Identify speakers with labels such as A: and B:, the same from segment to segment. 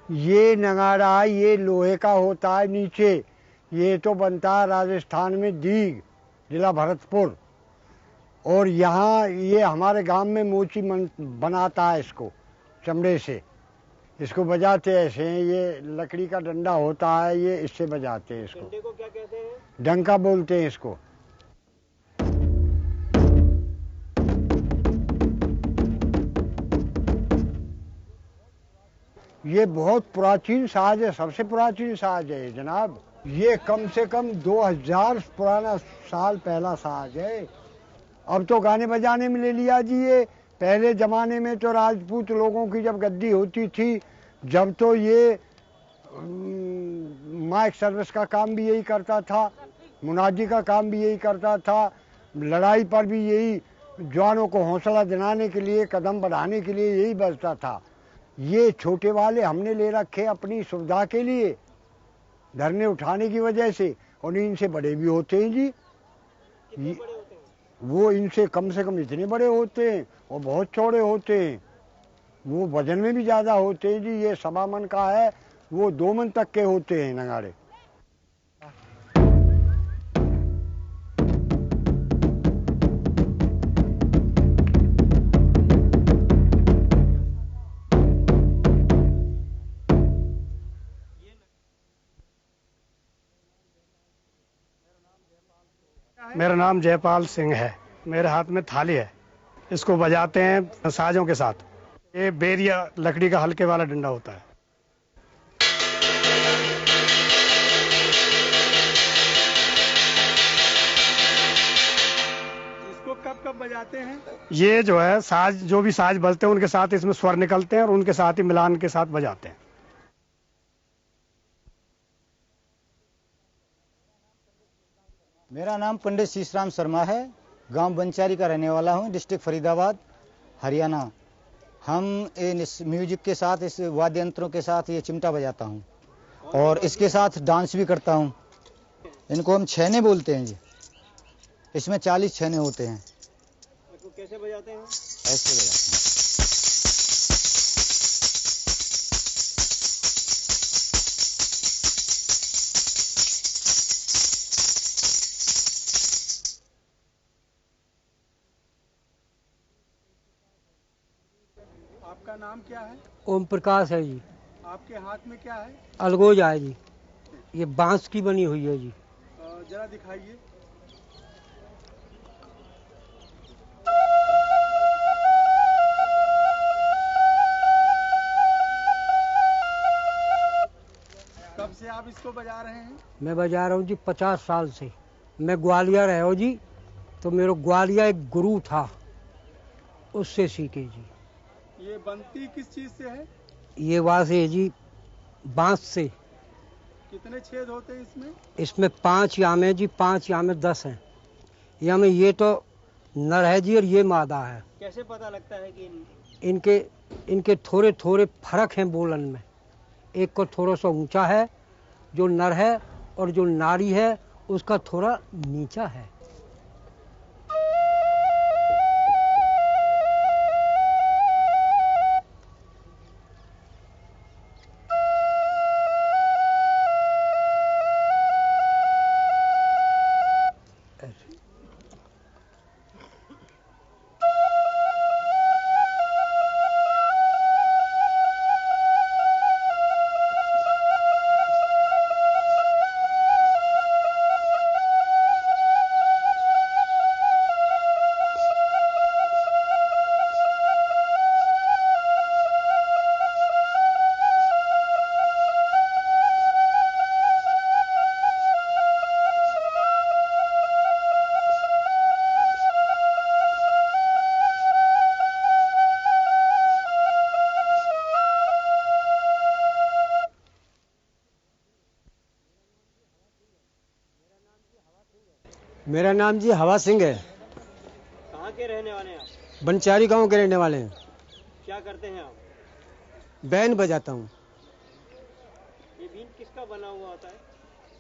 A: ये नगाड़ा ये लोहे का होता है नीचे, ये तो बनता है राजस्थान में दीग, जिला भरतपुर। और यहाँ ये हमारे गांव में मोची बनाता है इसको चमड़े से। इसको बजाते ऐसे हैं, ये लकड़ी का डंडा होता है, ये इससे बजाते हैं इसको।
B: डंडे को क्या कहते हैं?
A: डंका बोलते हैं इसको। ये बहुत प्राचीन साज है, सबसे प्राचीन साज है जनाब। ये कम से कम 2000 पुराना साल पहला साज है। अब तो गाने बजाने में ले लिया जी। ये पहले जमाने में तो राजपूत लोगों की जब गद्दी होती थी, जब तो ये माइक सर्विस का काम भी यही करता था, मुनाजी का काम भी यही करता था, लड़ाई पर भी यही जवानों को हौसला दिलाने के लिए, कदम बढ़ाने के लिए यही बजता था। ये छोटे वाले हमने ले रखे अपनी सुविधा के लिए, धरने उठाने की वजह से, और इनसे बड़े भी होते हैं जी।
B: कितने बड़े होते हैं?
A: वो इनसे कम से कम इतने बड़े होते हैं और बहुत चौड़े होते हैं। वो वजन में भी ज़्यादा होते हैं जी। ये 1.25 मन का है, वो 2 मन तक के होते हैं नगाड़े।
C: मेरा नाम जयपाल सिंह है। मेरे हाथ में थाली है, इसको बजाते हैं साजों के साथ। ये बेरिया लकड़ी का हल्के वाला डंडा होता है।
B: इसको कब कब बजाते हैं?
C: ये जो है साज, जो भी साज बजते हैं उनके साथ इसमें स्वर निकलते हैं और उनके साथ ही मिलान के साथ बजाते हैं।
D: मेरा नाम पंडित शीशराम शर्मा है। गांव बंचारी का रहने वाला हूं, डिस्ट्रिक्ट फरीदाबाद, हरियाणा। हम इस म्यूजिक के साथ, इस वाद्य यंत्रों के साथ ये चिमटा बजाता हूं और इसके साथ डांस भी करता हूं। इनको हम छैने बोलते हैं जी। इसमें 40 छैने होते हैं।
B: इसको कैसे बजाते हैं?
D: ऐसे बजाते हैं।
B: आपका नाम क्या है?
E: ओम प्रकाश है जी।
B: आपके हाथ में क्या है?
E: अलगोजा है जी। ये बांस की बनी हुई है जी।
B: जरा दिखाइए। कब से आप इसको बजा रहे हैं?
E: मैं बजा रहा हूँ जी 50 साल से। मैं ग्वालियर है हो जी, तो मेरा ग्वालियर एक गुरु था, उससे सीखे जी।
B: ये बनती किस चीज से है?
E: ये वहाँ से है जी, बांस से।
B: कितने छेद होते हैं इसमें?
E: इसमें 5 याम है जी, 5 याम में 10 हैं। याम ये तो नर है जी और ये मादा है।
B: कैसे पता लगता है कि
E: इनके थोड़े थोड़े फर्क हैं बोलन में। एक को थोड़ा सा ऊंचा है जो नर है, और जो नारी है उसका थोड़ा नीचा है। मेरा नाम जी हवा सिंह है।
B: कहाँ के रहने वाले हैं आप?
E: बंचारी गांव के रहने वाले हैं।
B: क्या करते हैं आप?
E: बैन बजाता हूँ।
B: ये बीन किसका बना हुआ होता है?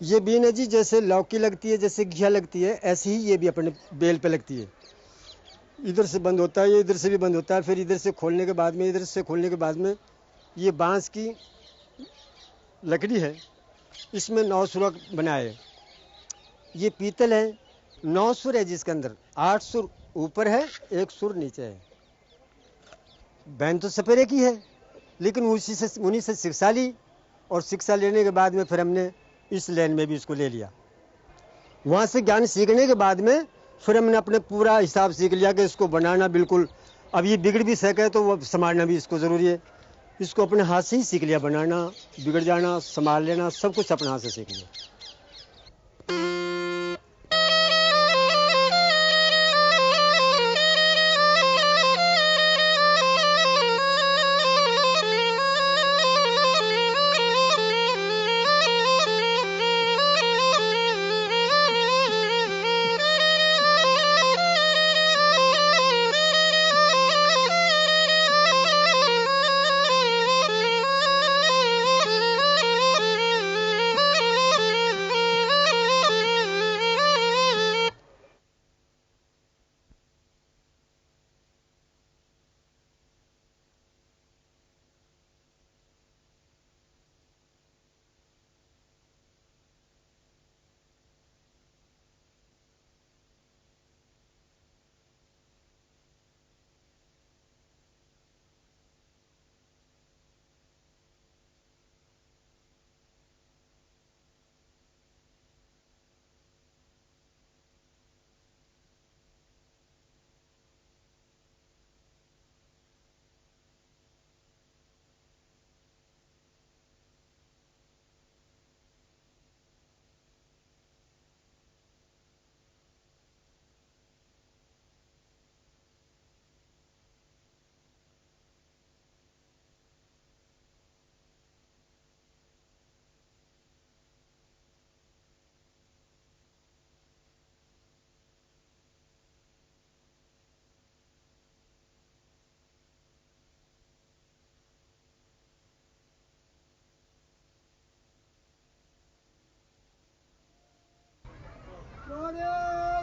E: ये बीन है जी, जैसे लौकी लगती है, जैसे घिया लगती है, ऐसे ही ये भी अपने बेल पे लगती है। इधर से बंद होता है, ये इधर से भी बंद होता है, फिर इधर से खोलने के बाद में, इधर से खोलने के बाद में ये बांस की
F: लकड़ी है, इसमें 9 सुर बनाए। ये पीतल है, 9 सुर है जिसके अंदर 8 सुर ऊपर है, 1 सुर नीचे है। बैन तो सपेरे की है, लेकिन उन्हीं से शिक्षा ली और शिक्षा लेने के बाद में फिर हमने इस लाइन में भी इसको ले लिया। वहाँ से ज्ञान सीखने के बाद में फिर हमने अपने पूरा हिसाब सीख लिया कि इसको बनाना बिल्कुल, अब ये बिगड़ भी सके तो वो संभालना भी इसको ज़रूरी है। इसको अपने हाथ से ही सीख लिया, बनाना, बिगड़ जाना, संभाल लेना, सब कुछ अपने हाथ से सीख लिया।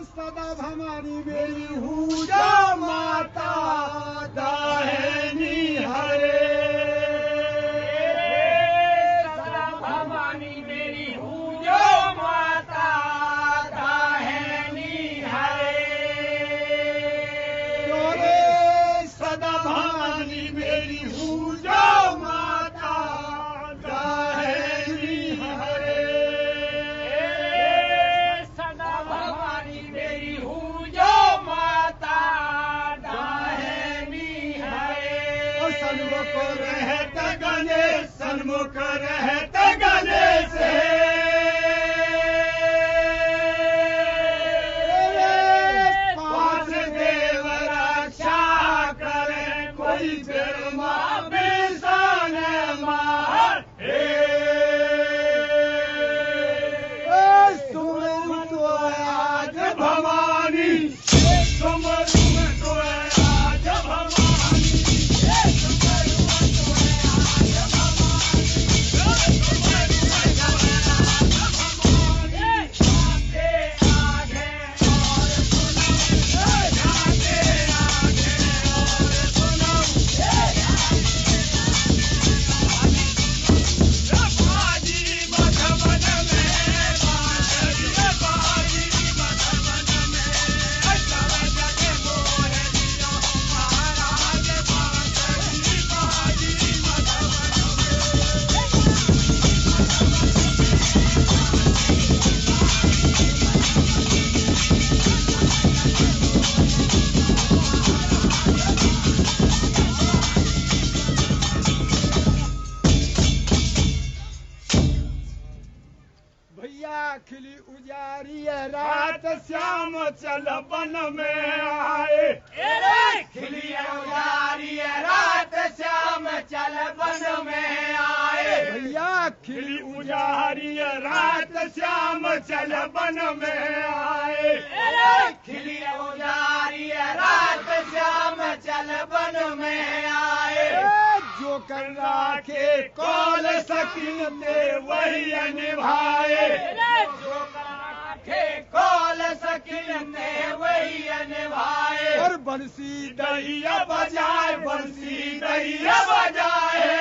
G: सदा हमारी मेरी पूजा माता दाहिनी हरे, सदा हमारी मेरी पूजा माता दाहिनी हरे, सदा हमारी मेरी पूजा माता दाहिनी हरे, सन्मुख रहत गणेश पांच देव रक्षा करे, कोई बिरमा बेसन मार तुम तो आज भवानी, तुम तो आज भवानी, खिली उजारी रात श्याम चल वन में आए, खिली उजारी रात श्याम चल वन में आए, भैया खिली उजारी रात श्याम चल वन में आए, खिली उजारी रात श्याम चल वन में आए, जो कर राखे कौल सकीन ने वही निभाए, जो कर राखे कौल सकीन ने वही निभाए, और बंसी दहिया बजाए, बंसी दहिया बजाए,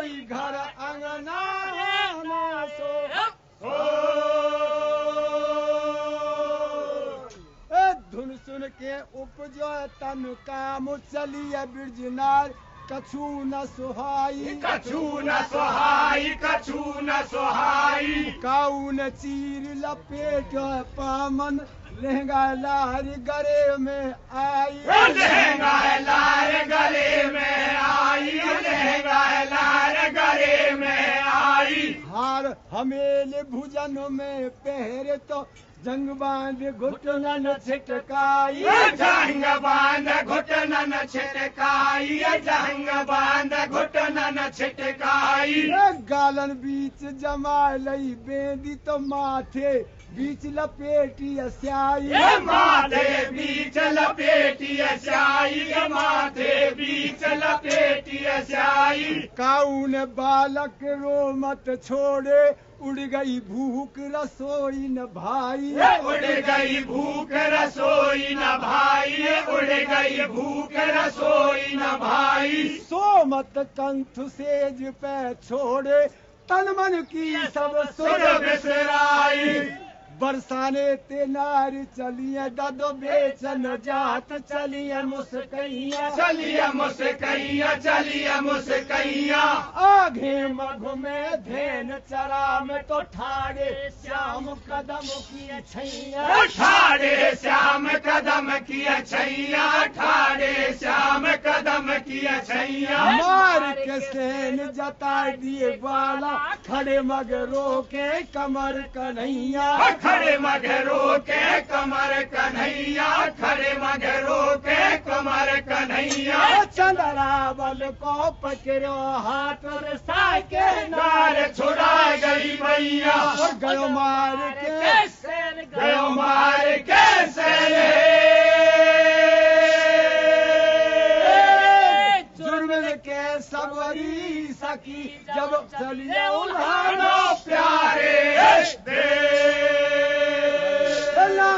G: कोई घर अंगना ना सो धुन सुन के उपजो तन काम चलिए बिरजनार कछु न सुहाई
H: कछु न सुहाई कछु न सुहाई
G: काउन चीर लपेट पामन लहंगा लार गले में आई
H: लहंगा लार गले में आई लहंगा लार गले में आई
G: हार हमेल भुजन में पहरे तो जंग बांध घुटनन छिटकाई
H: जंग बांध घुटनन छिटकाई जंग बांध घुटनन छिटकाई
G: गालन बीच जमा लई बेंदी तो माथे बीच लपेटी स्याई
H: माथे बीच लपेटी स्याई माथे बीच लपेटी स्याई
G: काउन बालक रो मत छोड़े उड़ गई भूख रसोई न भाई
H: उड़ गई भूख रसोई न भाई उड़ गई भूख रसोई न भाई
G: सो मत कंठ सेज पे छोड़े तन मन की सब सुर
H: बिसराई
G: बरसाने ते नार चलिए ददो बेचन जात चलिए मुस्कैया
H: चलिए मुस्कैया चलिए मुस्कैया
G: आगे मघ में धेन चरा में तो ठाड़े श्याम कदम की छैया
H: ठाड़े श्याम कदम की छैया ठाड़े श्याम कदम की छैया
G: मार के सेन जता दिए बाला खड़े मगरों के कमर कन्हैया
H: खड़े मगरों के कमर कन्हैया खड़े मगरों के कमर कन्हैया
G: चंद्रावल को पकड़ो हाथ और साके
H: नार छुड़ा गई मैया
G: और गयो मार के
H: गयो मार के
G: जुर्म के सबरी सकी जब चलिए
H: उल्हानो प्यारे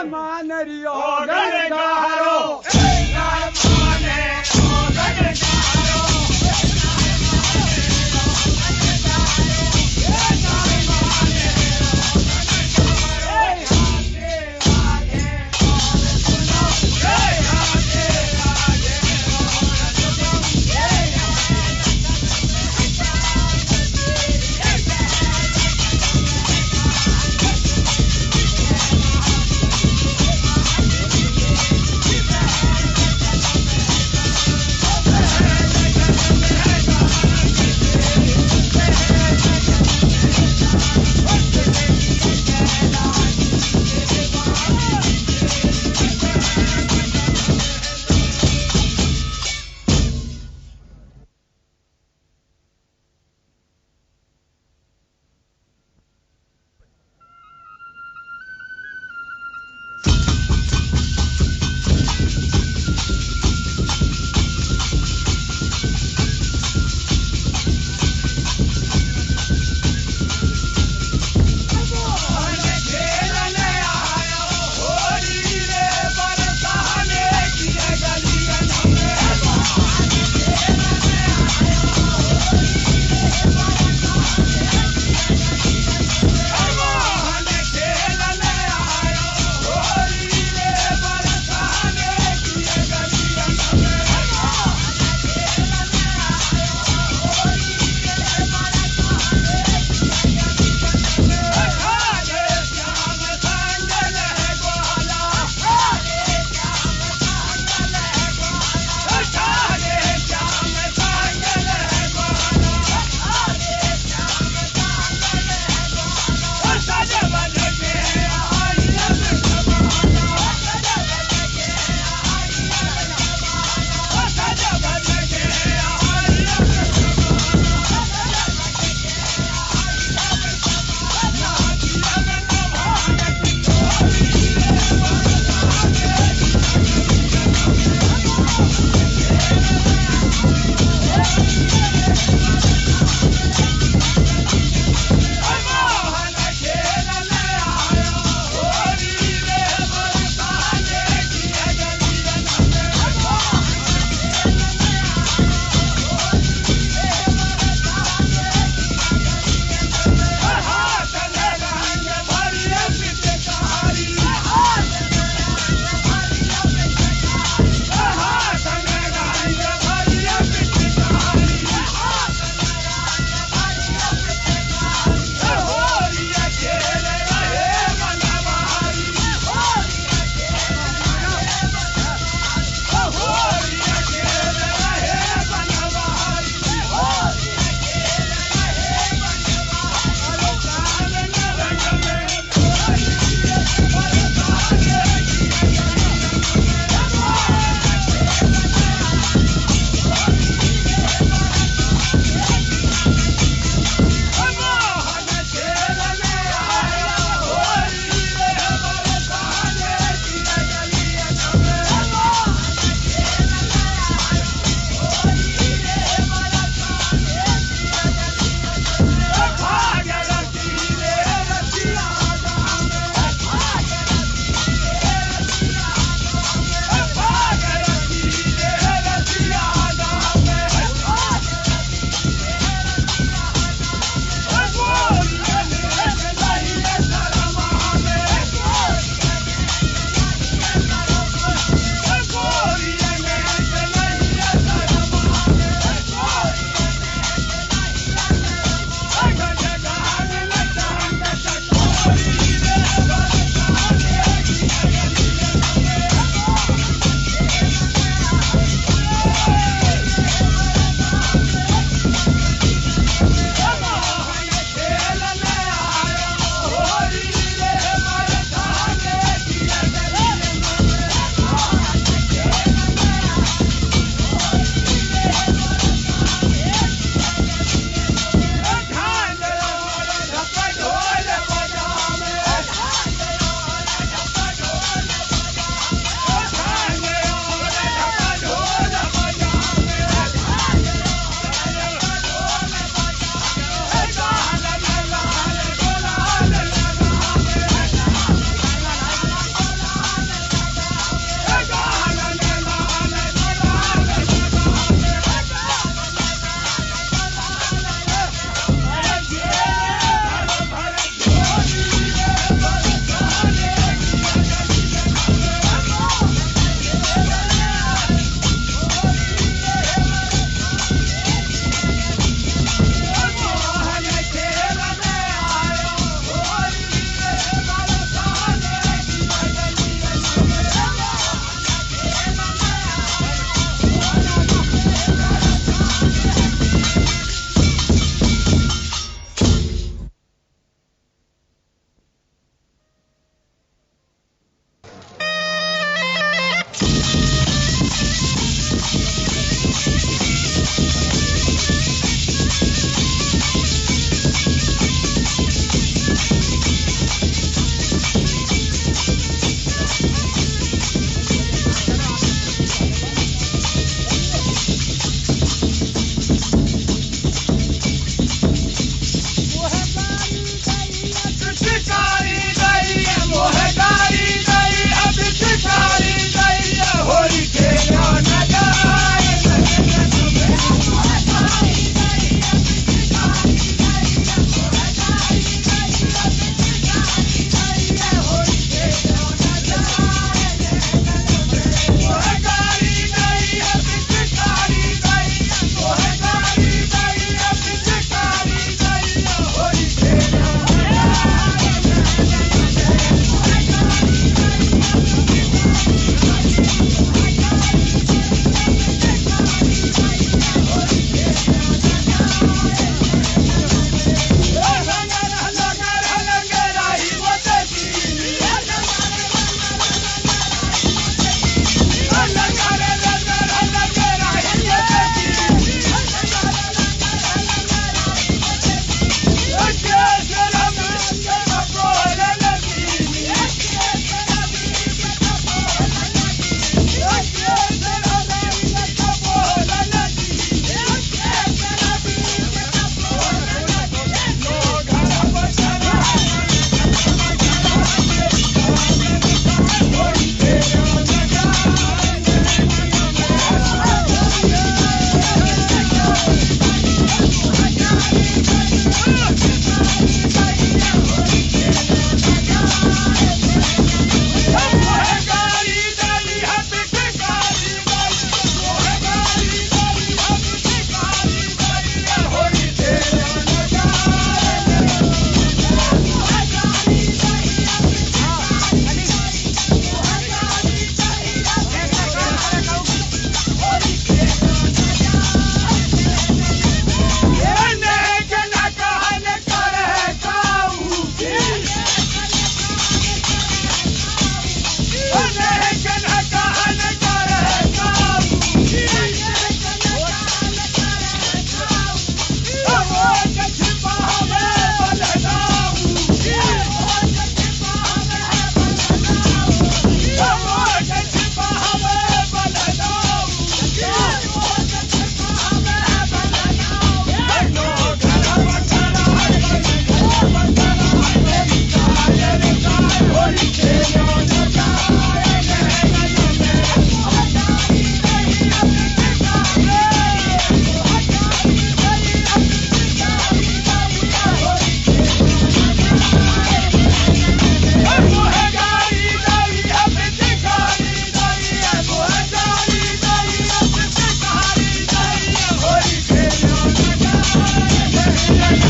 G: मान रियो
H: गणगारो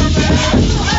H: में